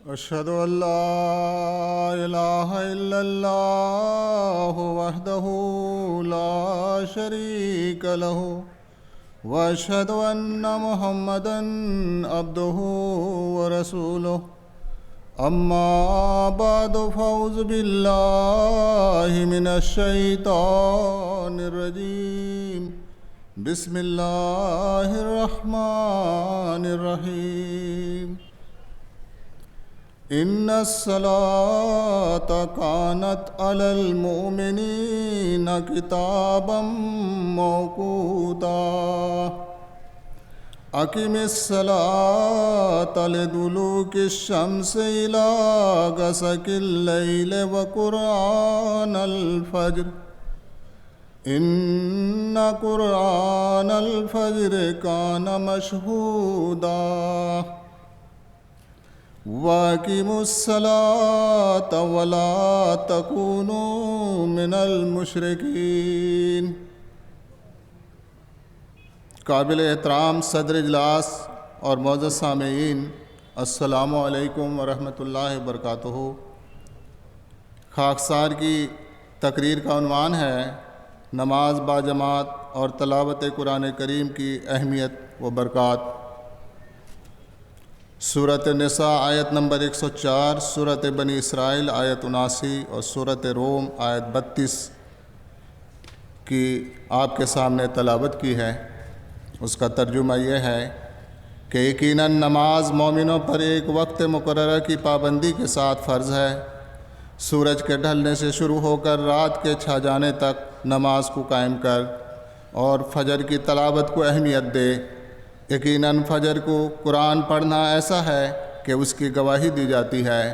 أشهد أن لا إله إلا الله وحده لا شريك له وأشهد أن محمدًا عبده ورسوله أما بعد فأعوذ بالله من الشيطان الرجيم بسم الله الرحمن الرحيم إن الصلاة كانت على المؤمنين كتابا موقوتا أقم الصلاة لدلوك الشمس إلى غسق الليل وقرآن الفجر إن قرآن الفجر كان مشهودا وَأَقِيمُوا الصَّلَاةَ وَلَا تَكُونُوا مِنَ الْمُشْرِكِينَ۔ قابل احترام صدر اجلاس اور معزز سامعین، السلام علیکم ورحمۃ اللہ وبرکاتہ۔ خاکسار کی تقریر کا عنوان ہے نماز باجماعت اور تلاوت قرآن کریم کی اہمیت و برکات۔ سورۃ نساء آیت نمبر 104، سورۃ بنی اسرائیل آیت 79 اور سورۃ روم آیت 32 کی آپ کے سامنے تلاوت کی ہے۔ اس کا ترجمہ یہ ہے کہ یقیناً نماز مومنوں پر ایک وقت مقررہ کی پابندی کے ساتھ فرض ہے۔ سورج کے ڈھلنے سے شروع ہو کر رات کے چھا جانے تک نماز کو قائم کر اور فجر کی تلاوت کو اہمیت دے۔ یقیناً فجر کو قرآن پڑھنا ایسا ہے کہ اس کی گواہی دی جاتی ہے،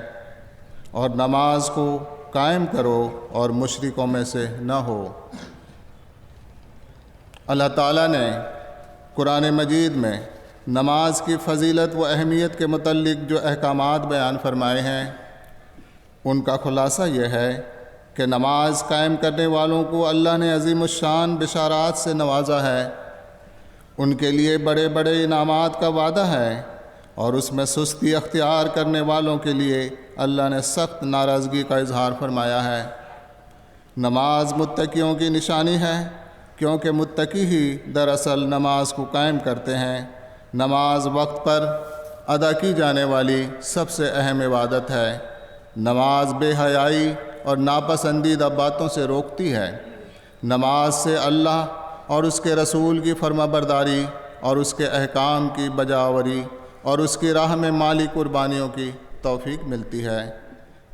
اور نماز کو قائم کرو اور مشرکوں میں سے نہ ہو۔ اللہ تعالیٰ نے قرآن مجید میں نماز کی فضیلت و اہمیت کے متعلق جو احکامات بیان فرمائے ہیں، ان کا خلاصہ یہ ہے کہ نماز قائم کرنے والوں کو اللہ نے عظیم الشان بشارات سے نوازا ہے، ان کے لیے بڑے بڑے انعامات کا وعدہ ہے، اور اس میں سستی اختیار کرنے والوں کے لیے اللہ نے سخت ناراضگی کا اظہار فرمایا ہے۔ نماز متقیوں کی نشانی ہے، کیونکہ متقی ہی دراصل نماز کو قائم کرتے ہیں۔ نماز وقت پر ادا کی جانے والی سب سے اہم عبادت ہے۔ نماز بے حیائی اور ناپسندیدہ باتوں سے روکتی ہے۔ نماز سے اللہ اور اس کے رسول کی فرما برداری اور اس کے احکام کی بجاوری اور اس کی راہ میں مالی قربانیوں کی توفیق ملتی ہے۔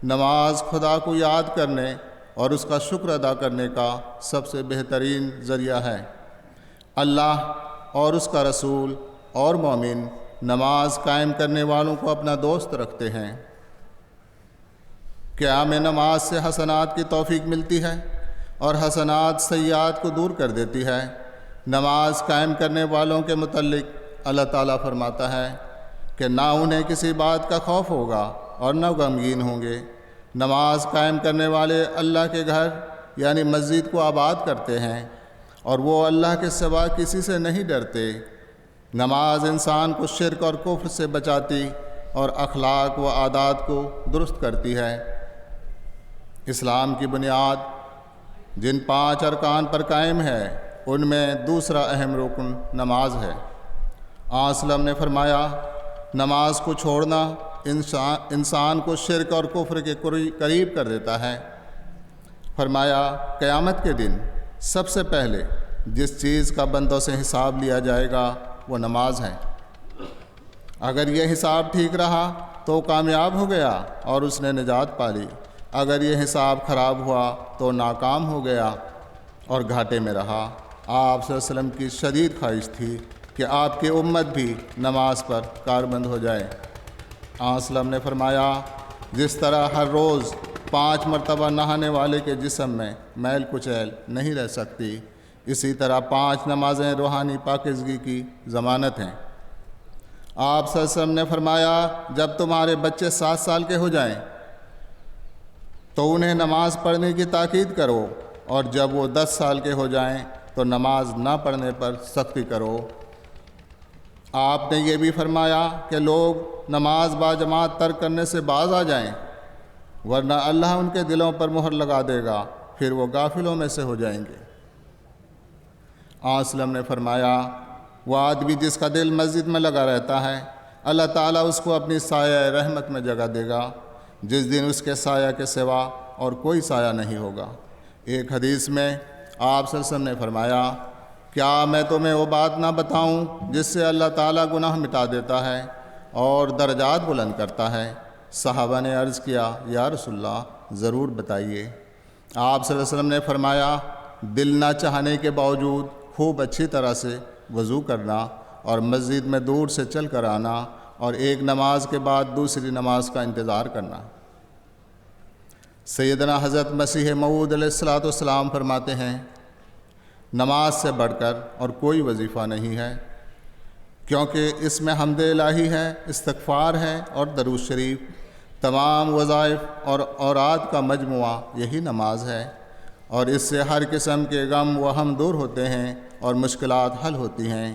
نماز خدا کو یاد کرنے اور اس کا شکر ادا کرنے کا سب سے بہترین ذریعہ ہے۔ اللہ اور اس کا رسول اور مومن نماز قائم کرنے والوں کو اپنا دوست رکھتے ہیں۔ قیام نماز سے حسنات کی توفیق ملتی ہے اور حسنات سیئات کو دور کر دیتی ہے۔ نماز قائم کرنے والوں کے متعلق اللہ تعالیٰ فرماتا ہے کہ نہ انہیں کسی بات کا خوف ہوگا اور نہ غمگین ہوں گے۔ نماز قائم کرنے والے اللہ کے گھر یعنی مسجد کو آباد کرتے ہیں، اور وہ اللہ کے سوا کسی سے نہیں ڈرتے۔ نماز انسان کو شرک اور کفر سے بچاتی اور اخلاق و عادات کو درست کرتی ہے۔ اسلام کی بنیاد جن 5 ارکان پر قائم ہے، ان میں دوسرا اہم رکن نماز ہے۔ آن سلم نے فرمایا، نماز کو چھوڑنا انسان کو شرک اور کفر کے قریب کر دیتا ہے۔ فرمایا، قیامت کے دن سب سے پہلے جس چیز کا بندوں سے حساب لیا جائے گا وہ نماز ہے۔ اگر یہ حساب ٹھیک رہا تو کامیاب ہو گیا اور اس نے نجات پا لی، اگر یہ حساب خراب ہوا تو ناکام ہو گیا اور گھاٹے میں رہا۔ آپ صلی اللہ علیہ وسلم کی شدید خواہش تھی کہ آپ کی امت بھی نماز پر کاربند ہو جائے۔ آپ صلی اللہ علیہ وسلم نے فرمایا، جس طرح ہر روز 5 مرتبہ نہانے والے کے جسم میں میل کچیل نہیں رہ سکتی، اسی طرح 5 نمازیں روحانی پاکیزگی کی ضمانت ہیں۔ آپ صلی اللہ علیہ وسلم نے فرمایا، جب تمہارے بچے 7 سال کے ہو جائیں تو انہیں نماز پڑھنے کی تاکید کرو، اور جب وہ 10 سال کے ہو جائیں تو نماز نہ پڑھنے پر سختی کرو۔ آپ نے یہ بھی فرمایا کہ لوگ نماز باجماعت ترک کرنے سے باز آ جائیں، ورنہ اللہ ان کے دلوں پر مہر لگا دے گا، پھر وہ غافلوں میں سے ہو جائیں گے۔ آن سلم نے فرمایا، وہ آدمی جس کا دل مسجد میں لگا رہتا ہے، اللہ تعالیٰ اس کو اپنی سایہ رحمت میں جگہ دے گا، جس دن اس کے سایہ کے سوا اور کوئی سایہ نہیں ہوگا۔ ایک حدیث میں آپ صلی اللہ علیہ وسلم نے فرمایا، کیا میں تمہیں وہ بات نہ بتاؤں جس سے اللہ تعالیٰ گناہ مٹا دیتا ہے اور درجات بلند کرتا ہے؟ صحابہ نے عرض کیا، یا رسول اللہ ضرور بتائیے۔ آپ صلی اللہ علیہ وسلم نے فرمایا، دل نہ چاہنے کے باوجود خوب اچھی طرح سے وضو کرنا اور مسجد میں دور سے چل کر آنا اور ایک نماز کے بعد دوسری نماز کا انتظار کرنا۔ سیدنا حضرت مسیح موعود علیہ السلام فرماتے ہیں، نماز سے بڑھ کر اور کوئی وظیفہ نہیں ہے، کیونکہ اس میں حمد الہی ہے، استغفار ہے اور درود شریف، تمام وظائف اور اوراد کا مجموعہ یہی نماز ہے، اور اس سے ہر قسم کے غم و ہم دور ہوتے ہیں اور مشکلات حل ہوتی ہیں۔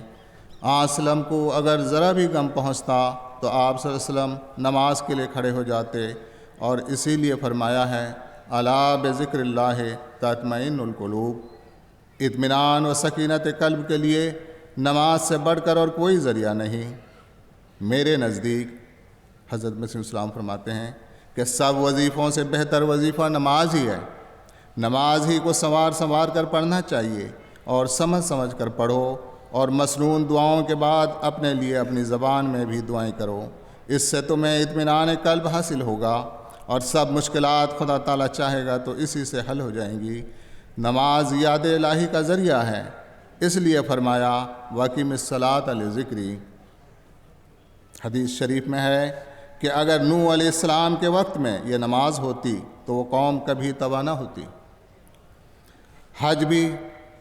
آن سلم کو اگر ذرا بھی غم پہنچتا تو آپ صلی اللہ علیہ وسلم نماز کے لیے کھڑے ہو جاتے، اور اسی لیے فرمایا ہے، الا بذکر اللہ تطمئن القلوب۔ اطمینان و سکینت قلب کے لیے نماز سے بڑھ کر اور کوئی ذریعہ نہیں۔ میرے نزدیک حضرت مسیح السلام فرماتے ہیں کہ سب وظیفوں سے بہتر وظیفہ نماز ہی ہے۔ نماز ہی کو سنوار کر پڑھنا چاہیے، اور سمجھ سمجھ کر پڑھو، اور مسنون دعاؤں کے بعد اپنے لیے اپنی زبان میں بھی دعائیں کرو۔ اس سے تمہیں اطمینان قلب حاصل ہوگا، اور سب مشکلات خدا تعالیٰ چاہے گا تو اسی سے حل ہو جائیں گی۔ نماز یاد الہی کا ذریعہ ہے، اس لیے فرمایا، وَأَقِمِ الصَّلَاةَ لِذِكْرِی۔ حدیث شریف میں ہے کہ اگر نوح علیہ السلام کے وقت میں یہ نماز ہوتی تو وہ قوم کبھی تباہ نہ ہوتی۔ حج بھی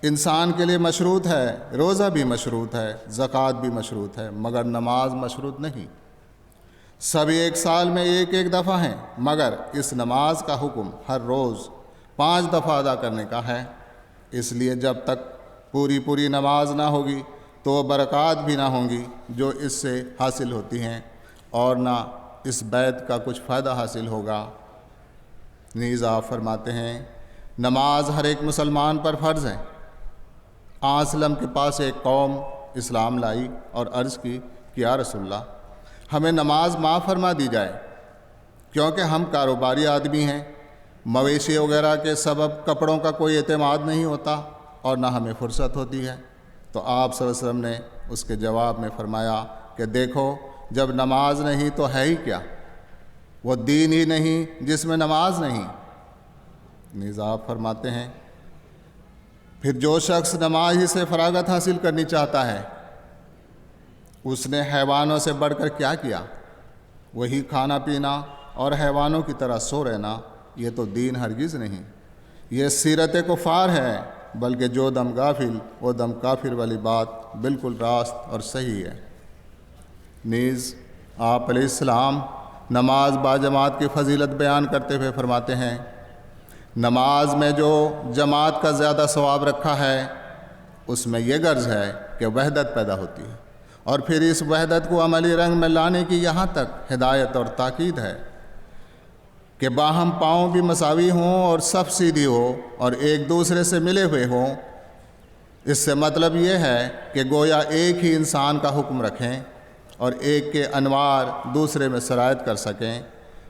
انسان کے لیے مشروط ہے، روزہ بھی مشروط ہے، زکوٰۃ بھی مشروط ہے، مگر نماز مشروط نہیں۔ سب ایک سال میں ایک ایک دفعہ ہیں، مگر اس نماز کا حکم ہر روز 5 دفعہ ادا کرنے کا ہے۔ اس لیے جب تک پوری نماز نہ ہوگی تو برکات بھی نہ ہوں گی جو اس سے حاصل ہوتی ہیں، اور نہ اس بیت کا کچھ فائدہ حاصل ہوگا۔ نیز آپ فرماتے ہیں، نماز ہر ایک مسلمان پر فرض ہے۔ آن سلم کے پاس ایک قوم اسلام لائی اور عرض کی کہ یا رسول اللہ، ہمیں نماز معاف فرما دی جائے، کیونکہ ہم کاروباری آدمی ہیں، مویشی وغیرہ کے سبب کپڑوں کا کوئی اعتماد نہیں ہوتا اور نہ ہمیں فرصت ہوتی ہے۔ تو آپ صلی اللہ علیہ وسلم نے اس کے جواب میں فرمایا کہ دیکھو، جب نماز نہیں تو ہے ہی کیا؟ وہ دین ہی نہیں جس میں نماز نہیں۔ نیز آپ فرماتے ہیں، پھر جو شخص نماز ہی سے فراغت حاصل کرنی چاہتا ہے، اس نے حیوانوں سے بڑھ کر کیا کیا؟ وہی کھانا پینا اور حیوانوں کی طرح سو رہنا، یہ تو دین ہرگز نہیں، یہ سیرت کفار ہے، بلکہ جو دم غافل وہ دم کافر والی بات بالکل راست اور صحیح ہے۔ نیز آپ علیہ السلام نماز باجماعت کی فضیلت بیان کرتے ہوئے فرماتے ہیں، نماز میں جو جماعت کا زیادہ ثواب رکھا ہے، اس میں یہ غرض ہے کہ وحدت پیدا ہوتی ہے، اور پھر اس وحدت کو عملی رنگ میں لانے کی یہاں تک ہدایت اور تاکید ہے کہ باہم پاؤں بھی مساوی ہوں اور صف سیدھی ہو اور ایک دوسرے سے ملے ہوئے ہوں۔ اس سے مطلب یہ ہے کہ گویا ایک ہی انسان کا حکم رکھیں اور ایک کے انوار دوسرے میں سرایت کر سکیں۔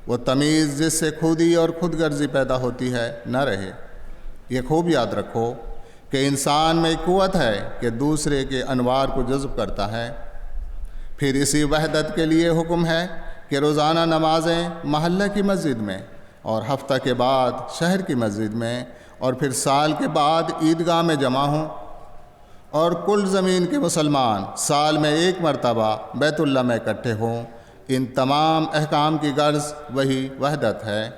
وہ تمیز جس سے خودی اور خود غرضی پیدا ہوتی ہے نہ رہے۔ یہ خوب یاد رکھو کہ انسان میں ایک قوت ہے کہ دوسرے کے انوار کو جذب کرتا ہے۔ پھر اسی وحدت کے لیے حکم ہے کہ روزانہ نمازیں محلہ کی مسجد میں، اور ہفتہ کے بعد شہر کی مسجد میں، اور پھر سال کے بعد عیدگاہ میں جمع ہوں، اور کل زمین کے مسلمان سال میں ایک مرتبہ بیت اللہ میں اکٹھے ہوں۔ ان تمام احکام کی غرض وہی وحدت ہے۔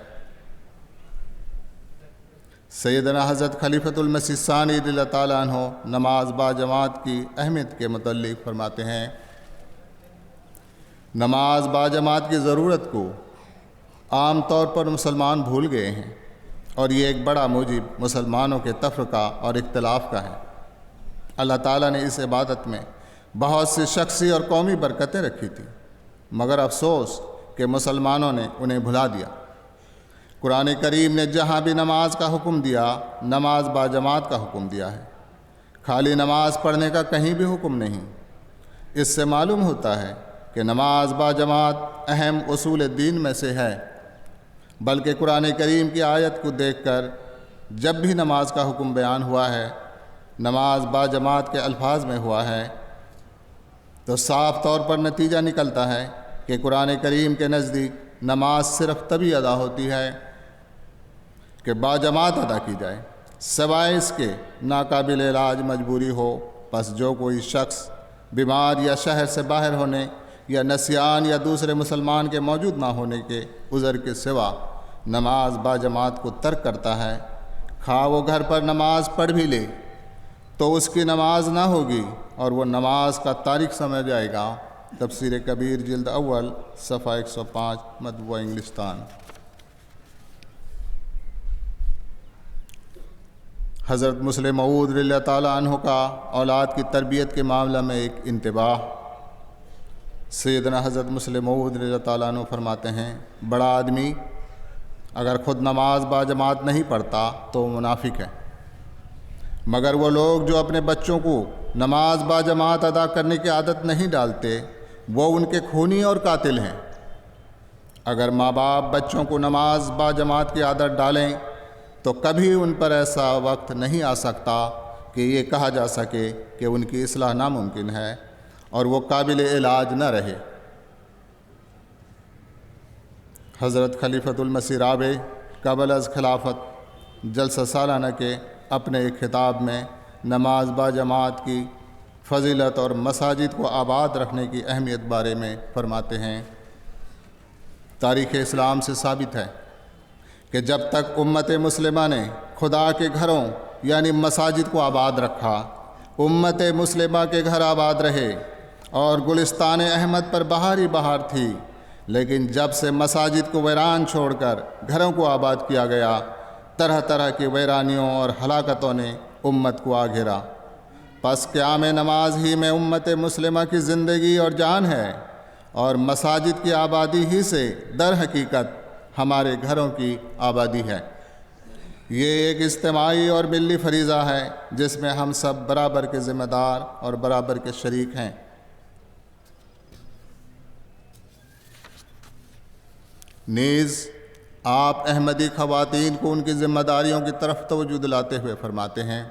سیدنا حضرت خلیفۃ المسیح ثانی رضی اللہ تعالیٰ عنہ نماز باجماعت کی اہمیت کے متعلق فرماتے ہیں، نماز باجماعت کی ضرورت کو عام طور پر مسلمان بھول گئے ہیں، اور یہ ایک بڑا موجب مسلمانوں کے تفرقہ اور اختلاف کا ہے۔ اللہ تعالیٰ نے اس عبادت میں بہت سی شخصی اور قومی برکتیں رکھی تھیں، مگر افسوس کہ مسلمانوں نے انہیں بھلا دیا۔ قرآن کریم نے جہاں بھی نماز کا حکم دیا، نماز باجماعت کا حکم دیا ہے، خالی نماز پڑھنے کا کہیں بھی حکم نہیں۔ اس سے معلوم ہوتا ہے کہ نماز باجماعت اہم اصول دین میں سے ہے، بلکہ قرآن کریم کی آیت کو دیکھ کر جب بھی نماز کا حکم بیان ہوا ہے، نماز باجماعت کے الفاظ میں ہوا ہے، تو صاف طور پر نتیجہ نکلتا ہے کہ قرآن کریم کے نزدیک نماز صرف تبھی ادا ہوتی ہے کہ باجماعت ادا کی جائے، سوائے اس کے ناقابل علاج مجبوری ہو۔ پس جو کوئی شخص بیمار یا شہر سے باہر ہونے یا نسیان یا دوسرے مسلمان کے موجود نہ ہونے کے عذر کے سوا نماز باجماعت کو ترک کرتا ہے، خواہ وہ گھر پر نماز پڑھ بھی لے تو اس کی نماز نہ ہوگی اور وہ نماز کا تارک سمجھ جائے گا۔ تفسیر کبیر جلد اول صفحہ 105 مطبوعہ انگلستان۔ حضرت مسلم موعود رضی اللہ تعالیٰ عنہ کا اولاد کی تربیت کے معاملہ میں ایک انتباہ۔ سیدنا حضرت مسلم موعود رضی اللہ تعالیٰ عنہ فرماتے ہیں، بڑا آدمی اگر خود نماز باجماعت نہیں پڑھتا تو وہ منافق ہے، مگر وہ لوگ جو اپنے بچوں کو نماز باجماعت ادا کرنے کی عادت نہیں ڈالتے وہ ان کے خونی اور قاتل ہیں۔ اگر ماں باپ بچوں کو نماز باجماعت کی عادت ڈالیں تو کبھی ان پر ایسا وقت نہیں آ سکتا کہ یہ کہا جا سکے کہ ان کی اصلاح ناممکن ہے اور وہ قابل علاج نہ رہے۔ حضرت خلیفۃ المسیح رابع قبل از خلافت جلسہ سالانہ کے اپنے ایک خطاب میں نماز باجماعت کی فضیلت اور مساجد کو آباد رکھنے کی اہمیت بارے میں فرماتے ہیں، تاریخ اسلام سے ثابت ہے کہ جب تک امت مسلمہ نے خدا کے گھروں یعنی مساجد کو آباد رکھا، امت مسلمہ کے گھر آباد رہے اور گلستان احمد پر بہار ہی بہار تھی۔ لیکن جب سے مساجد کو ویران چھوڑ کر گھروں کو آباد کیا گیا، طرح طرح کی ویرانیوں اور ہلاکتوں نے امت کو آ گھیرا۔ پس قیام نماز ہی میں امت مسلمہ کی زندگی اور جان ہے، اور مساجد کی آبادی ہی سے در حقیقت ہمارے گھروں کی آبادی ہے۔ یہ ایک اجتماعی اور ملی فریضہ ہے جس میں ہم سب برابر کے ذمہ دار اور برابر کے شریک ہیں۔ نیز آپ احمدی خواتین کو ان کی ذمہ داریوں کی طرف توجہ دلاتے ہوئے فرماتے ہیں،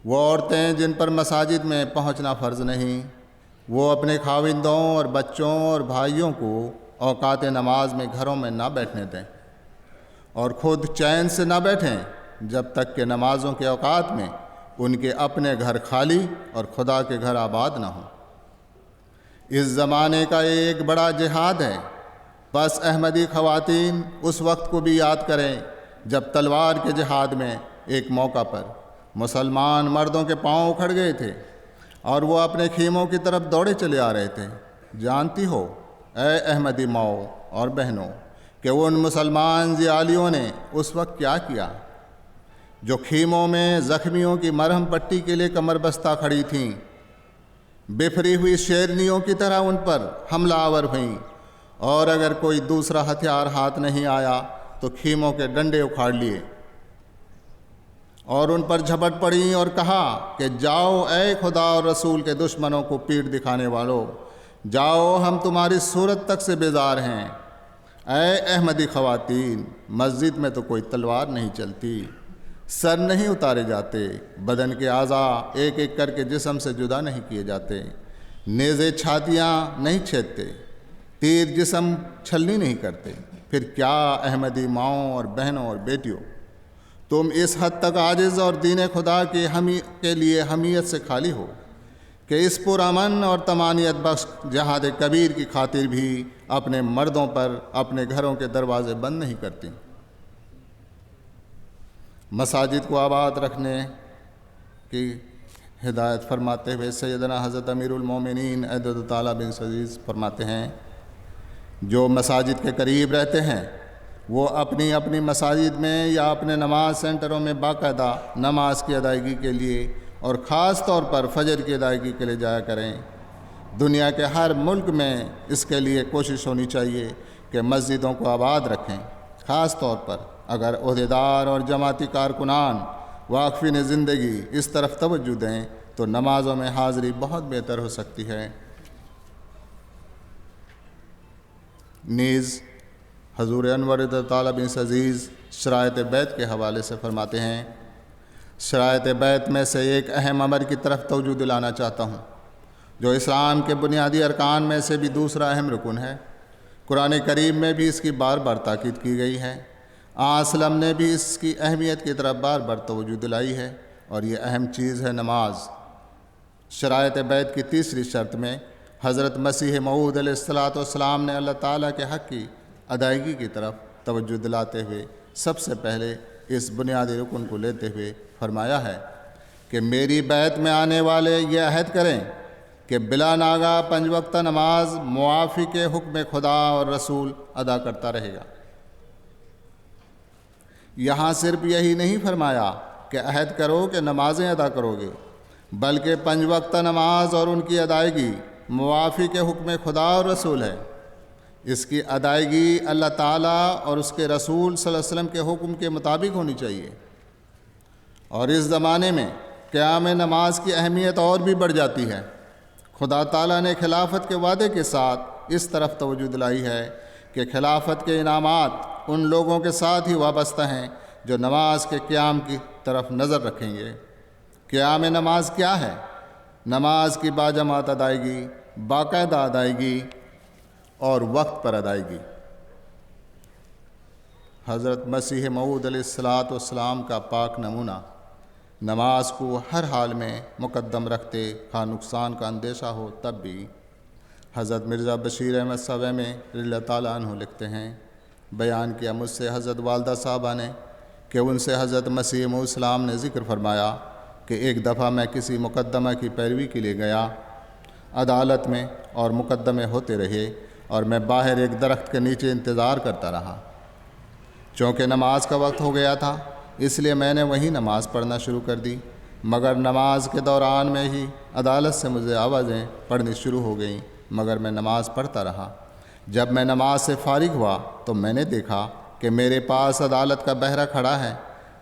وہ عورتیں جن پر مساجد میں پہنچنا فرض نہیں، وہ اپنے خاوندوں اور بچوں اور بھائیوں کو اوقات نماز میں گھروں میں نہ بیٹھنے دیں اور خود چین سے نہ بیٹھیں جب تک کہ نمازوں کے اوقات میں ان کے اپنے گھر خالی اور خدا کے گھر آباد نہ ہوں۔ اس زمانے کا ایک بڑا جہاد ہے، بس احمدی خواتین اس وقت کو بھی یاد کریں جب تلوار کے جہاد میں ایک موقع پر مسلمان مردوں کے پاؤں اکھڑ گئے تھے اور وہ اپنے خیموں کی طرف دوڑے چلے آ رہے تھے۔ جانتی ہو اے احمدی ماؤں اور بہنوں کہ ان مسلمان ضیالیوں نے اس وقت کیا کیا جو خیموں میں زخمیوں کی مرہم پٹی کے لیے کمر بستہ کھڑی تھیں، بفری ہوئی شیرنیوں کی طرح ان پر حملہ آور ہوئیں، اور اگر کوئی دوسرا ہتھیار ہاتھ نہیں آیا تو خیموں کے ڈنڈے اکھاڑ لیے اور ان پر جھپٹ پڑیں اور کہا کہ جاؤ اے خدا اور رسول کے دشمنوں کو پیٹ دکھانے والوں، جاؤ ہم تمہاری صورت تک سے بیزار ہیں۔ اے احمدی خواتین، مسجد میں تو کوئی تلوار نہیں چلتی، سر نہیں اتارے جاتے، بدن کے اعضاء ایک ایک کر کے جسم سے جدا نہیں کیے جاتے، نیزے چھاتیاں نہیں چھیدتے، تیر جسم چھلنی نہیں کرتے۔ پھر کیا احمدی ماؤں اور بہنوں اور بیٹیوں، تم اس حد تک عاجز اور دین خدا کے لیے حمیت سے خالی ہو کہ اس پرامن اور طمانینت بخش جہاد کبیر کی خاطر بھی اپنے مردوں پر اپنے گھروں کے دروازے بند نہیں کرتی۔ مساجد کو آباد رکھنے کی ہدایت فرماتے ہوئے سیدنا حضرت امیر المومنین عدد تعالیٰ بن عزیز فرماتے ہیں، جو مساجد کے قریب رہتے ہیں وہ اپنی اپنی مساجد میں یا اپنے نماز سینٹروں میں باقاعدہ نماز کی ادائیگی کے لیے اور خاص طور پر فجر کی ادائیگی کے لیے جایا کریں۔ دنیا کے ہر ملک میں اس کے لیے کوشش ہونی چاہیے کہ مسجدوں کو آباد رکھیں۔ خاص طور پر اگر عہدیدار اور جماعتی کارکنان واقفین زندگی اس طرف توجہ دیں تو نمازوں میں حاضری بہت بہتر ہو سکتی ہے۔ نیز حضور انور تعالیٰ بن عزیز شرائط بیت کے حوالے سے فرماتے ہیں، شرائط بیت میں سے ایک اہم امر کی طرف توجہ دلانا چاہتا ہوں جو اسلام کے بنیادی ارکان میں سے بھی دوسرا اہم رکن ہے۔ قرآن کریم میں بھی اس کی بار بار تاکید کی گئی ہے، اسلم نے بھی اس کی اہمیت کی طرف بار بار توجہ دلائی ہے، اور یہ اہم چیز ہے نماز۔ شرائط بیت کی تیسری شرط میں حضرت مسیح موعود علیہ السلام نے اللہ تعالیٰ کے حق کی ادائیگی کی طرف توجہ دلاتے ہوئے سب سے پہلے اس بنیادی رکن کو لیتے ہوئے فرمایا ہے کہ میری بیت میں آنے والے یہ عہد کریں کہ بلا ناغہ 5 وقتہ نماز موافق حکم خدا اور رسول ادا کرتا رہے گا۔ یہاں صرف یہی نہیں فرمایا کہ عہد کرو کہ نمازیں ادا کرو گے، بلکہ 5 وقتہ نماز اور ان کی ادائیگی موافق حکم خدا اور رسول ہے۔ اس کی ادائیگی اللہ تعالیٰ اور اس کے رسول صلی اللہ علیہ وسلم کے حکم کے مطابق ہونی چاہیے۔ اور اس زمانے میں قیام نماز کی اہمیت اور بھی بڑھ جاتی ہے۔ خدا تعالیٰ نے خلافت کے وعدے کے ساتھ اس طرف توجہ دلائی ہے کہ خلافت کے انعامات ان لوگوں کے ساتھ ہی وابستہ ہیں جو نماز کے قیام کی طرف نظر رکھیں گے۔ قیام نماز کیا ہے؟ نماز کی باجماعت ادائیگی، باقاعدہ ادائیگی اور وقت پر ادائیگی۔ حضرت مسیح موعود علیہ السلام کا پاک نمونہ نماز کو ہر حال میں مقدم رکھتے، خواہ نقصان کا اندیشہ ہو تب بھی۔ حضرت مرزا بشیر احمد صوے میں رضی اللہ تعالیٰ عنہ لکھتے ہیں، بیان کیا مجھ سے حضرت والدہ صاحبہ نے کہ ان سے حضرت مسیح موعود السلام نے ذکر فرمایا کہ ایک دفعہ میں کسی مقدمہ کی پیروی کے لیے گیا، عدالت میں اور مقدمے ہوتے رہے اور میں باہر ایک درخت کے نیچے انتظار کرتا رہا۔ چونکہ نماز کا وقت ہو گیا تھا اس لیے میں نے وہیں نماز پڑھنا شروع کر دی، مگر نماز کے دوران میں ہی عدالت سے مجھے آوازیں پڑھنی شروع ہو گئیں، مگر میں نماز پڑھتا رہا۔ جب میں نماز سے فارغ ہوا تو میں نے دیکھا کہ میرے پاس عدالت کا بہرہ کھڑا ہے۔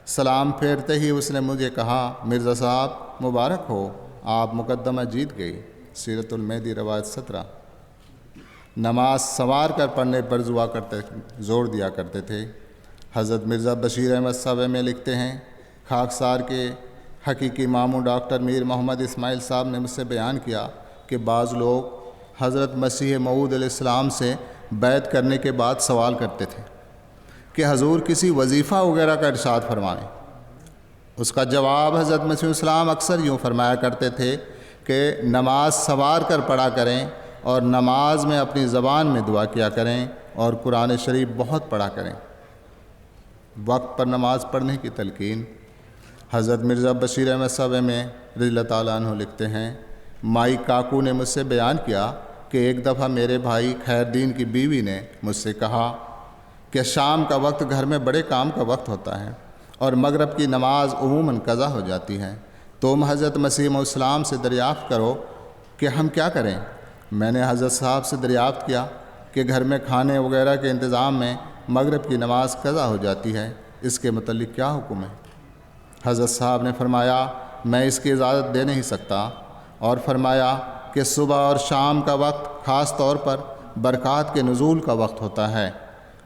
سلام پھیرتے ہی اس نے مجھے کہا، مرزا صاحب مبارک ہو، آپ مقدمہ جیت گئی۔ سیرت المہدی روایت 17۔ نماز سنوار کر پڑھنے پر زور دیا کرتے تھے۔ حضرت مرزا بشیر احمد صوے میں لکھتے ہیں، خاکسار کے حقیقی ماموں ڈاکٹر میر محمد اسماعیل صاحب نے مجھ سے بیان کیا کہ بعض لوگ حضرت مسیح موعود علیہ السلام سے بیعت کرنے کے بعد سوال کرتے تھے کہ حضور کسی وظیفہ وغیرہ کا ارشاد فرمائیں۔ اس کا جواب حضرت مسیح السلام اکثر یوں فرمایا کرتے تھے کہ نماز سنوار کر پڑھا کریں اور نماز میں اپنی زبان میں دعا کیا کریں اور قرآن شریف بہت پڑھا کریں۔ وقت پر نماز پڑھنے کی تلقین۔ حضرت مرزا بشیر احمد صوے میں رضی اللہ تعالیٰ عنہ لکھتے ہیں، مائی کاکو نے مجھ سے بیان کیا کہ ایک دفعہ میرے بھائی خیر دین کی بیوی نے مجھ سے کہا کہ شام کا وقت گھر میں بڑے کام کا وقت ہوتا ہے اور مغرب کی نماز عموماً قضا ہو جاتی ہے، تم حضرت مسیح موعود السلام سے دریافت کرو کہ ہم کیا کریں۔ میں نے حضرت صاحب سے دریافت کیا کہ گھر میں کھانے وغیرہ کے انتظام میں مغرب کی نماز قضا ہو جاتی ہے، اس کے متعلق کیا حکم ہے؟ حضرت صاحب نے فرمایا، میں اس کی اجازت دے نہیں سکتا، اور فرمایا کہ صبح اور شام کا وقت خاص طور پر برکات کے نزول کا وقت ہوتا ہے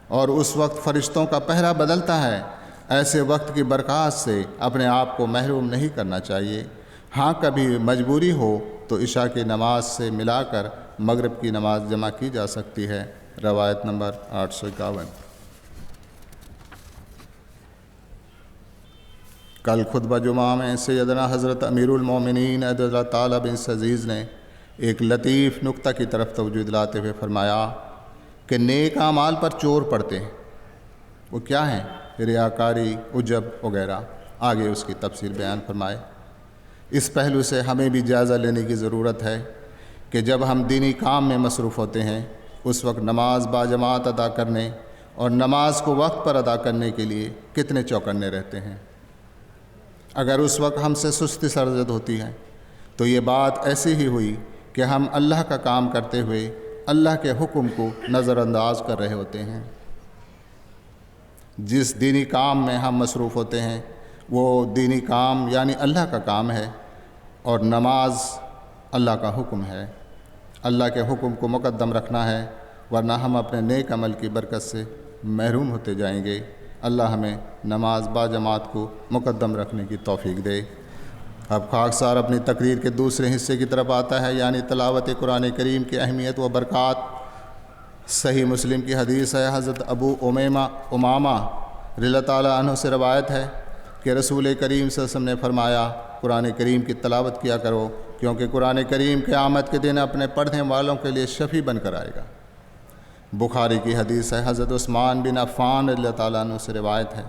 اور اس وقت فرشتوں کا پہرا بدلتا ہے، ایسے وقت کی برکات سے اپنے آپ کو محروم نہیں کرنا چاہیے۔ ہاں کبھی مجبوری ہو تو عشاء کی نماز سے ملا کر مغرب کی نماز جمع کی جا سکتی ہے۔ روایت نمبر 851۔ کل خطبہ جمعہ میں سیدنا حضرت امیر المومنین عبد اللہ تعالیٰ بن عزیز نے ایک لطیف نکتہ کی طرف توجہ دلاتے ہوئے فرمایا کہ نیک اعمال پر چور پڑتے ہیں۔ وہ کیا ہیں؟ ریاکاری، عجب وغیرہ۔ آگے اس کی تفصیل بیان فرمائے۔ اس پہلو سے ہمیں بھی جائزہ لینے کی ضرورت ہے کہ جب ہم دینی کام میں مصروف ہوتے ہیں اس وقت نماز باجماعت ادا کرنے اور نماز کو وقت پر ادا کرنے کے لیے کتنے چوکنے رہتے ہیں۔ اگر اس وقت ہم سے سستی سرزد ہوتی ہے تو یہ بات ایسی ہی ہوئی کہ ہم اللہ کا کام کرتے ہوئے اللہ کے حکم کو نظر انداز کر رہے ہوتے ہیں۔ جس دینی کام میں ہم مصروف ہوتے ہیں وہ دینی کام یعنی اللہ کا کام ہے، اور نماز اللہ کا حکم ہے۔ اللہ کے حکم کو مقدم رکھنا ہے، ورنہ ہم اپنے نیک عمل کی برکت سے محروم ہوتے جائیں گے۔ اللہ ہمیں نماز با جماعت کو مقدم رکھنے کی توفیق دے۔ اب خاکسار اپنی تقریر کے دوسرے حصے کی طرف آتا ہے، یعنی تلاوت قرآن کریم کی اہمیت و برکات۔ صحیح مسلم کی حدیث ہے، حضرت ابو امامہ رضی اللہ تعالیٰ عنہ سے روایت ہے کہ رسول کریم صلی اللہ علیہ وسلم نے فرمایا، قرآن کریم کی تلاوت کیا کرو، کیونکہ قرآن کریم قیامت کے دن اپنے پڑھنے والوں کے لیے شفیع بن کر آئے گا۔ بخاری کی حدیث ہے، حضرت عثمان بن عفان رضی اللہ تعالیٰ عنہ سے روایت ہے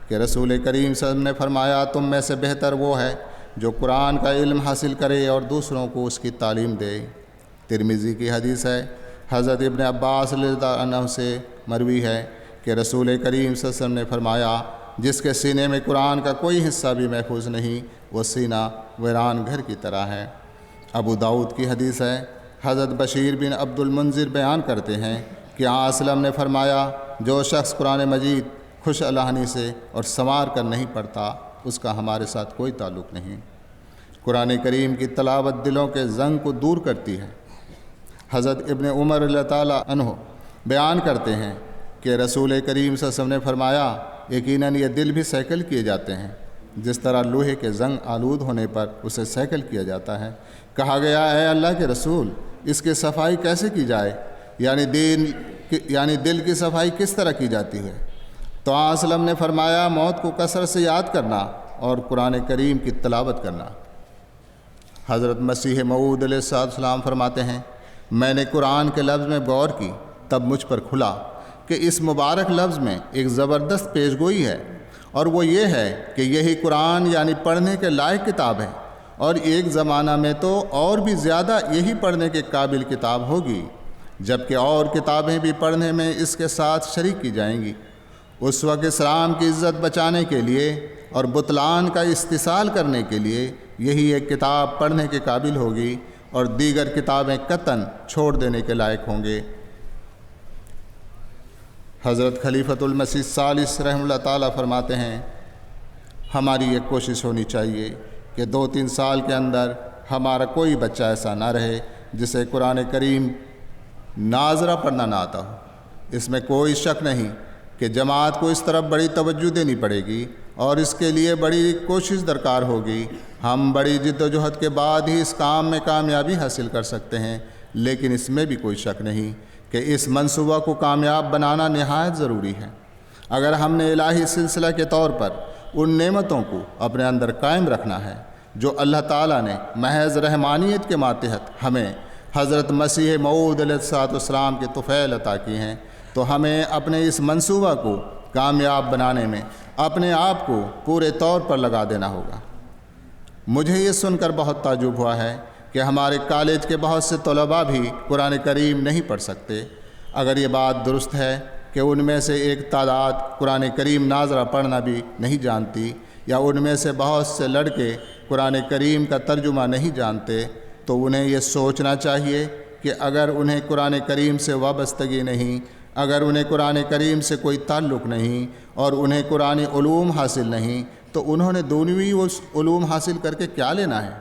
کہ رسول کریم صلی اللہ علیہ وسلم نے فرمایا، تم میں سے بہتر وہ ہے جو قرآن کا علم حاصل کرے اور دوسروں کو اس کی تعلیم دے۔ ترمذی کی حدیث ہے، حضرت ابن عباس رضی اللہ عنہ سے مروی ہے کہ رسول کریم صلی اللہ علیہ وسلم نے فرمایا، جس کے سینے میں قرآن کا کوئی حصہ بھی محفوظ نہیں، وہ سینہ ویران گھر کی طرح ہے۔ ابو داؤد کی حدیث ہے، حضرت بشیر بن عبد المنذر بیان کرتے ہیں کہ آن وسلم نے فرمایا، جو شخص قرآن مجید خوش الحانی سے اور سنوار کر نہیں پڑھتا، اس کا ہمارے ساتھ کوئی تعلق نہیں۔ قرآن کریم کی تلاوت دلوں کے زنگ کو دور کرتی ہے۔ حضرت ابن عمر رضی اللہ تعالیٰ عنہ بیان کرتے ہیں کہ رسول کریم صلی اللہ علیہ وسلم نے فرمایا، یقیناً یہ دل بھی سیکل کیے جاتے ہیں، جس طرح لوہے کے زنگ آلود ہونے پر اسے سیکل کیا جاتا ہے۔ کہا گیا، اے اللہ کے رسول، اس کی صفائی کیسے کی جائے؟ یعنی دل کی صفائی کس طرح کی جاتی ہے؟ تو آن وسلم نے فرمایا، موت کو کثرت سے یاد کرنا اور قرآن کریم کی تلاوت کرنا۔ حضرت مسیح موعود علیہ السلام فرماتے ہیں، میں نے قرآن کے لفظ میں غور کی، تب مجھ پر کھلا کہ اس مبارک لفظ میں ایک زبردست پیشگوئی ہے، اور وہ یہ ہے کہ یہی قرآن یعنی پڑھنے کے لائق کتاب ہے، اور ایک زمانہ میں تو اور بھی زیادہ یہی پڑھنے کے قابل کتاب ہوگی، جبکہ اور کتابیں بھی پڑھنے میں اس کے ساتھ شریک کی جائیں گی۔ اس وقت اسلام کی عزت بچانے کے لیے اور بطلان کا استحصال کرنے کے لیے یہی ایک کتاب پڑھنے کے قابل ہوگی، اور دیگر کتابیں قطعاً چھوڑ دینے کے لائق ہوں گے۔ حضرت خلیفۃ المسیح الثالث رحمہ اللہ تعالیٰ فرماتے ہیں، ہماری یہ کوشش ہونی چاہیے کہ 2-3 سال کے اندر ہمارا کوئی بچہ ایسا نہ رہے جسے قرآن کریم ناظرہ پڑھنا نہ آتا ہو۔ اس میں کوئی شک نہیں کہ جماعت کو اس طرف بڑی توجہ دینی پڑے گی اور اس کے لیے بڑی کوشش درکار ہوگی۔ ہم بڑی جد و جہد کے بعد ہی اس کام میں کامیابی حاصل کر سکتے ہیں، لیکن اس میں بھی کوئی شک نہیں کہ اس منصوبہ کو کامیاب بنانا نہایت ضروری ہے۔ اگر ہم نے الہی سلسلہ کے طور پر ان نعمتوں کو اپنے اندر قائم رکھنا ہے جو اللہ تعالیٰ نے محض رحمانیت کے ماتحت ہمیں حضرت مسیح موعود علیہ السلام کے طفیل عطا کی ہیں، تو ہمیں اپنے اس منصوبہ کو کامیاب بنانے میں اپنے آپ کو پورے طور پر لگا دینا ہوگا۔ مجھے یہ سن کر بہت تعجب ہوا ہے کہ ہمارے کالج کے بہت سے طلباء بھی قرآن کریم نہیں پڑھ سکتے۔ اگر یہ بات درست ہے کہ ان میں سے ایک تعداد قرآن کریم ناظرہ پڑھنا بھی نہیں جانتی، یا ان میں سے بہت سے لڑکے قرآن کریم کا ترجمہ نہیں جانتے، تو انہیں یہ سوچنا چاہیے کہ اگر انہیں قرآن کریم سے وابستگی نہیں، اگر انہیں قرآن کریم سے کوئی تعلق نہیں اور انہیں قرآن علوم حاصل نہیں، تو انہوں نے دنیوی علوم حاصل کر کے کیا لینا ہے؟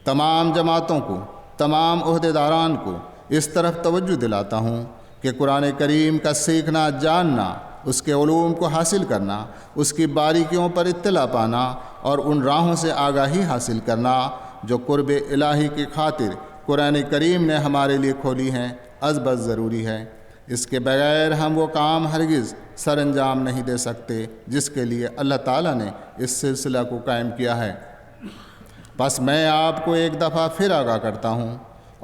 تمام جماعتوں کو، تمام عہدیداران کو اس طرف توجہ دلاتا ہوں کہ قرآن کریم کا سیکھنا، جاننا، اس کے علوم کو حاصل کرنا، اس کی باریکیوں پر اطلاع پانا اور ان راہوں سے آگاہی حاصل کرنا جو قرب الہی کی خاطر قرآن کریم نے ہمارے لیے کھولی ہیں، ازبز ضروری ہے۔ اس کے بغیر ہم وہ کام ہرگز سر انجام نہیں دے سکتے جس کے لیے اللہ تعالیٰ نے اس سلسلہ کو قائم کیا ہے۔ بس میں آپ کو ایک دفعہ پھر آگاہ کرتا ہوں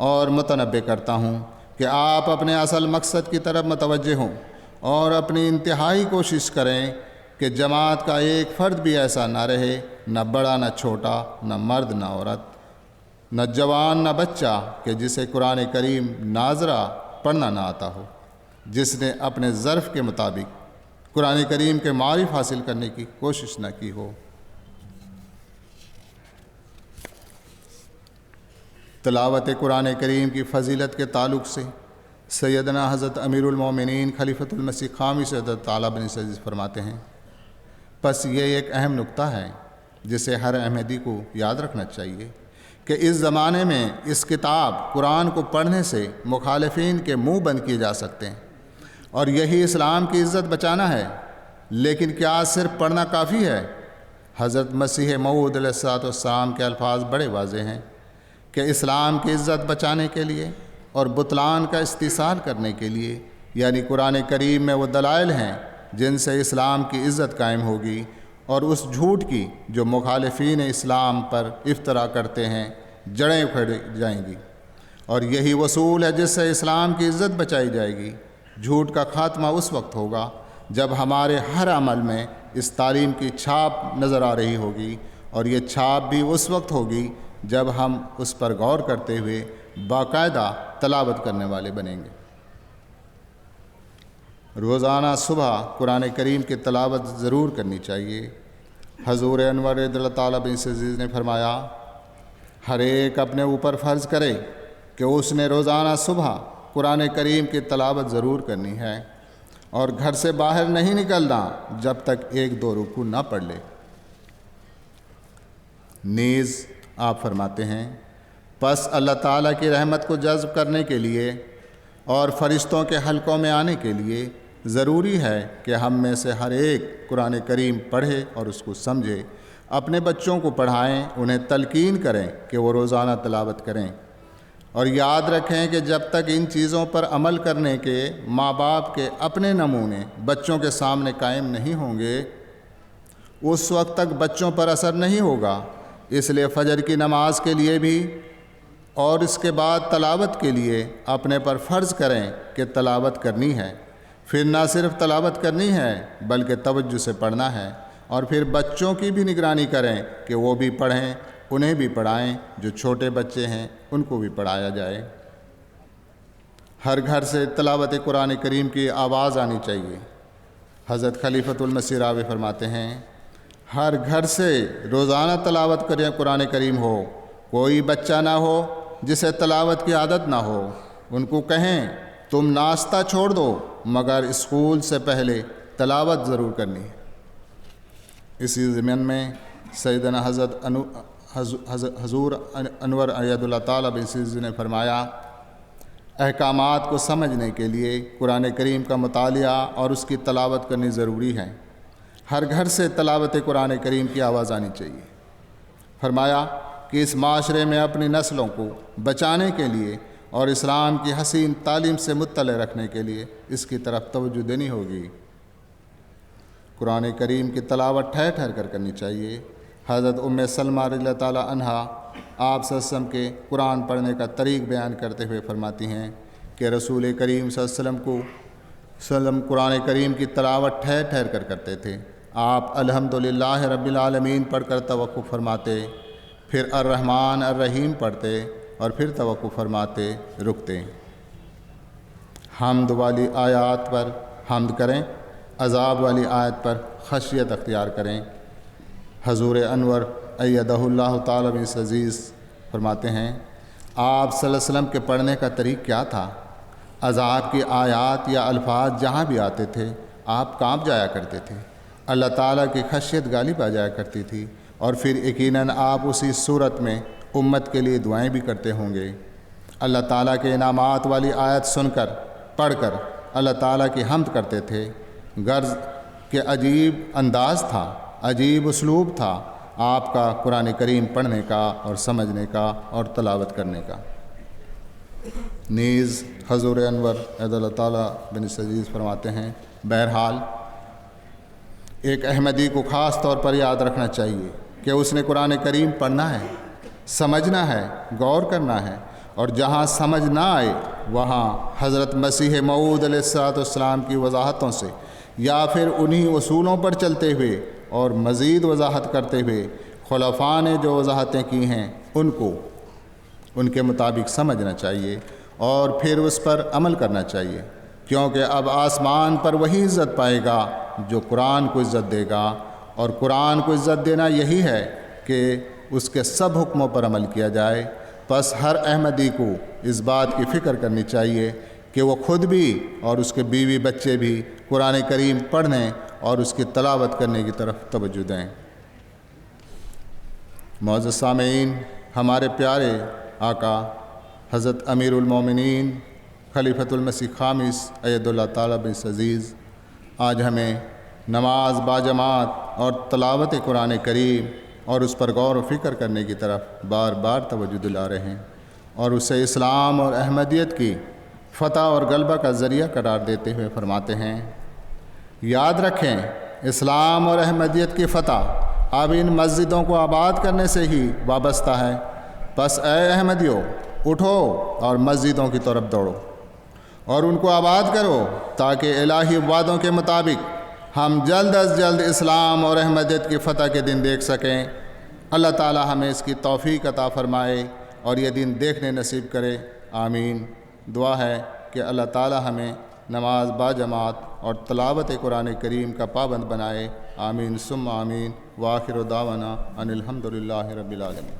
اور متنبہ کرتا ہوں کہ آپ اپنے اصل مقصد کی طرف متوجہ ہوں اور اپنی انتہائی کوشش کریں کہ جماعت کا ایک فرد بھی ایسا نہ رہے، نہ بڑا نہ چھوٹا، نہ مرد نہ عورت، نہ جوان نہ بچہ، کہ جسے قرآن کریم ناظرہ پڑھنا نہ آتا ہو، جس نے اپنے ظرف کے مطابق قرآن کریم کے معارف حاصل کرنے کی کوشش نہ کی ہو۔ تلاوت قرآن کریم کی فضیلت کے تعلق سے سیدنا حضرت امیر المومنین خلیفۃ المسیح خامس حضرت تعالیٰ بن عزیز فرماتے ہیں، پس یہ ایک اہم نقطہ ہے جسے ہر احمدی کو یاد رکھنا چاہیے کہ اس زمانے میں اس کتاب قرآن کو پڑھنے سے مخالفین کے منہ بند کیے جا سکتے ہیں، اور یہی اسلام کی عزت بچانا ہے۔ لیکن کیا صرف پڑھنا کافی ہے؟ حضرت مسیح موعود علیہ السلام کے الفاظ بڑے واضح ہیں کہ اسلام کی عزت بچانے کے لیے اور بطلان کا استحصال کرنے کے لیے، یعنی قرآن کریم میں وہ دلائل ہیں جن سے اسلام کی عزت قائم ہوگی اور اس جھوٹ کی جو مخالفین اسلام پر افطرا کرتے ہیں جڑیں اکھڑ جائیں گی، اور یہی وصول ہے جس سے اسلام کی عزت بچائی جائے گی۔ جھوٹ کا خاتمہ اس وقت ہوگا جب ہمارے ہر عمل میں اس تعلیم کی چھاپ نظر آ رہی ہوگی، اور یہ چھاپ بھی اس وقت ہوگی جب ہم اس پر غور کرتے ہوئے باقاعدہ تلاوت کرنے والے بنیں گے۔ روزانہ صبح قرآن کریم کی تلاوت ضرور کرنی چاہیے۔ حضور انور رضی اللہ تعالیٰ بن عزیز نے فرمایا، ہر ایک اپنے اوپر فرض کرے کہ اس نے روزانہ صبح قرآن کریم کی تلاوت ضرور کرنی ہے، اور گھر سے باہر نہیں نکلنا جب تک 1-2 رکوع نہ پڑھ لے۔ نیز آپ فرماتے ہیں، پس اللہ تعالیٰ کی رحمت کو جذب کرنے کے لیے اور فرشتوں کے حلقوں میں آنے کے لیے ضروری ہے کہ ہم میں سے ہر ایک قرآن کریم پڑھے اور اس کو سمجھے، اپنے بچوں کو پڑھائیں، انہیں تلقین کریں کہ وہ روزانہ تلاوت کریں، اور یاد رکھیں کہ جب تک ان چیزوں پر عمل کرنے کے ماں باپ کے اپنے نمونے بچوں کے سامنے قائم نہیں ہوں گے، اس وقت تک بچوں پر اثر نہیں ہوگا۔ اس لیے فجر کی نماز کے لیے بھی اور اس کے بعد تلاوت کے لیے اپنے پر فرض کریں کہ تلاوت کرنی ہے، پھر نہ صرف تلاوت کرنی ہے بلکہ توجہ سے پڑھنا ہے، اور پھر بچوں کی بھی نگرانی کریں کہ وہ بھی پڑھیں، انہیں بھی پڑھائیں، جو چھوٹے بچے ہیں ان کو بھی پڑھایا جائے۔ ہر گھر سے تلاوت قرآن کریم کی آواز آنی چاہیے۔ حضرت خلیفۃ المسیح راوی فرماتے ہیں، ہر گھر سے روزانہ تلاوت کریں قرآن کریم ہو، کوئی بچہ نہ ہو جسے تلاوت کی عادت نہ ہو۔ ان کو کہیں تم ناشتہ چھوڑ دو مگر اسکول سے پہلے تلاوت ضرور کرنی ہے۔ اسی ضمن میں سیدنا حضور انور اید اللہ تعالیٰ بن عزیز نے فرمایا، احکامات کو سمجھنے کے لیے قرآن کریم کا مطالعہ اور اس کی تلاوت کرنی ضروری ہے۔ ہر گھر سے تلاوت قرآن کریم کی آواز آنی چاہیے۔ فرمایا کہ اس معاشرے میں اپنی نسلوں کو بچانے کے لیے اور اسلام کی حسین تعلیم سے مطلع رکھنے کے لیے اس کی طرف توجہ دینی ہوگی۔ قرآن کریم کی تلاوت ٹھہر ٹھہر کر کرنی چاہیے۔ حضرت ام سلمہ رضی اللہ تعالیٰ عنہا آپ صلی اللہ علیہ وسلم کے قرآن پڑھنے کا طریق بیان کرتے ہوئے فرماتی ہیں کہ رسول کریم صلی اللہ علیہ وسلم قرآن کریم کی تلاوت ٹھہر ٹھہر کر کرتے تھے۔ آپ الحمدللہ رب العالمین پڑھ کر توقف فرماتے، پھر الرحمن الرحیم پڑھتے اور پھر توقف فرماتے رکتے۔ حمد والی آیات پر حمد کریں، عذاب والی آیت پر خشیت اختیار کریں۔ حضور انور ایدہ اللہ تعالیٰ بن عزیز فرماتے ہیں، آپ صلی اللہ علیہ وسلم کے پڑھنے کا طریق کیا تھا؟ عذاب کی آیات یا الفاظ جہاں بھی آتے تھے آپ کانپ جایا کرتے تھے، اللہ تعالیٰ کی خشیت غالب آ جایا کرتی تھی، اور پھر یقیناً آپ اسی صورت میں امت کے لیے دعائیں بھی کرتے ہوں گے۔ اللہ تعالیٰ کے انعامات والی آیت سن کر پڑھ کر اللہ تعالیٰ کی حمد کرتے تھے۔ غرض کہ عجیب انداز تھا، عجیب اسلوب تھا آپ کا قرآن کریم پڑھنے کا اور سمجھنے کا اور تلاوت کرنے کا۔ نیز حضور انور رضی اللہ تعالیٰ بن عزیز فرماتے ہیں، بہرحال ایک احمدی کو خاص طور پر یاد رکھنا چاہیے کہ اس نے قرآن کریم پڑھنا ہے، سمجھنا ہے، غور کرنا ہے، اور جہاں سمجھ نہ آئے وہاں حضرت مسیح موعود علیہ السلام کی وضاحتوں سے یا پھر انہی اصولوں پر چلتے ہوئے اور مزید وضاحت کرتے ہوئے خلفاء نے جو وضاحتیں کی ہیں ان کو ان کے مطابق سمجھنا چاہیے اور پھر اس پر عمل کرنا چاہیے، کیونکہ اب آسمان پر وہی عزت پائے گا جو قرآن کو عزت دے گا، اور قرآن کو عزت دینا یہی ہے کہ اس کے سب حکموں پر عمل کیا جائے، بس ہر احمدی کو اس بات کی فکر کرنی چاہیے کہ وہ خود بھی اور اس کے بیوی بچے بھی قرآن کریم پڑھنے اور اس کی تلاوت کرنے کی طرف توجہ دیں۔ معزز سامعین، ہمارے پیارے آقا حضرت امیر المومنین خلیفۃ المسیح خامس اید اللہ تعالیٰ بن عزیز آج ہمیں نماز باجماعت اور تلاوت قرآن کریم اور اس پر غور و فکر کرنے کی طرف بار بار توجہ دلا رہے ہیں اور اسے اسلام اور احمدیت کی فتح اور غلبہ کا ذریعہ قرار دیتے ہوئے فرماتے ہیں، یاد رکھیں اسلام اور احمدیت کی فتح اب ان مسجدوں کو آباد کرنے سے ہی وابستہ ہے۔ بس اے احمدیو، اٹھو اور مسجدوں کی طرف دوڑو اور ان کو آباد کرو تاکہ الہی وعدوں کے مطابق ہم جلد از جلد اسلام اور احمدیت کی فتح کے دن دیکھ سکیں۔ اللہ تعالی ہمیں اس کی توفیق عطا فرمائے اور یہ دن دیکھنے نصیب کرے، آمین۔ دعا ہے کہ اللہ تعالی ہمیں نماز باجماعت اور تلاوت قرآن کریم کا پابند بنائے، آمین ثم آمین۔ وآخر دعوانا ان الحمد للہ رب العالمین۔